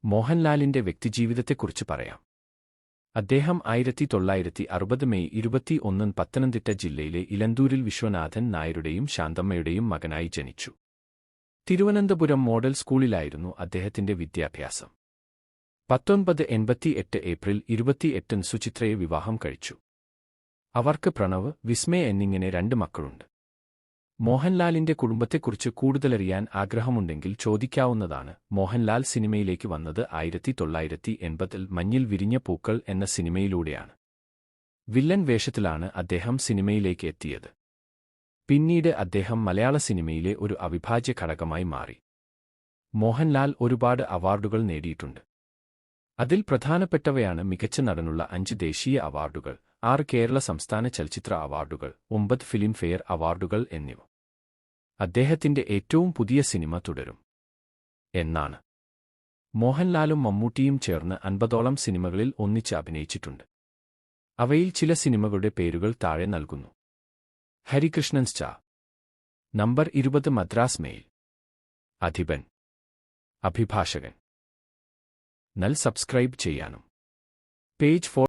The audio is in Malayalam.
മോഹൻലാലിന്റെ വ്യക്തിജീവിതത്തെക്കുറിച്ച് പറയാം. അദ്ദേഹം 1960 മെയ് 21 പത്തനംതിട്ട ജില്ലയിലെ ഇലന്തൂരിൽ വിശ്വനാഥൻ നായരുടെയും ശാന്തമ്മയുടെയും മകനായി ജനിച്ചു. തിരുവനന്തപുരം മോഡൽ സ്കൂളിലായിരുന്നു അദ്ദേഹത്തിന്റെ വിദ്യാഭ്യാസം. 1988 ഏപ്രിൽ 28 സുചിത്രയെ വിവാഹം കഴിച്ചു. അവർക്ക് പ്രണവ്, വിസ്മയ എന്നിങ്ങനെ 2 മക്കളുണ്ട്. മോഹൻലാലിന്റെ കുടുംബത്തെക്കുറിച്ച് കൂടുതലറിയാൻ ആഗ്രഹമുണ്ടെങ്കിൽ ചോദിക്കാവുന്നതാണ്. മോഹൻലാൽ സിനിമയിലേക്ക് വന്നത് 1980-ൽ മഞ്ഞിൽ വിരിഞ്ഞ പൂക്കൾ എന്ന സിനിമയിലൂടെയാണ്. വില്ലൻ വേഷത്തിലാണ് അദ്ദേഹം സിനിമയിലേക്ക് എത്തിയത്. പിന്നീട് അദ്ദേഹം മലയാള സിനിമയിലെ ഒരു അവിഭാജ്യ ഘടകമായി മാറി. മോഹൻലാൽ ഒരുപാട് അവാർഡുകൾ നേടിയിട്ടുണ്ട്. അതിൽ പ്രധാനപ്പെട്ടവയാണ് മികച്ച നടനുള്ള 5 ദേശീയ അവാർഡുകൾ, 6 കേരള സംസ്ഥാന ചലച്ചിത്ര അവാർഡുകൾ, 9 ഫിലിം ഫെയർ അവാർഡുകൾ എന്നിവ. അദ്ദേഹത്തിന്റെ ഏറ്റവും പുതിയ സിനിമ തുടരും എന്നാണ്. മോഹൻലാലും മമ്മൂട്ടിയും ചേർന്ന് 50ഓളം സിനിമകളിൽ ഒന്നിച്ച് അഭിനയിച്ചിട്ടുണ്ട്. അവയിൽ ചില സിനിമകളുടെ പേരുകൾ താഴെ നൽകുന്നു. Harikrishnan star, number 20 Madras mail, Adhipan, Abhibhashakan. Subscribe ചെയ്യാനും പേജ് 4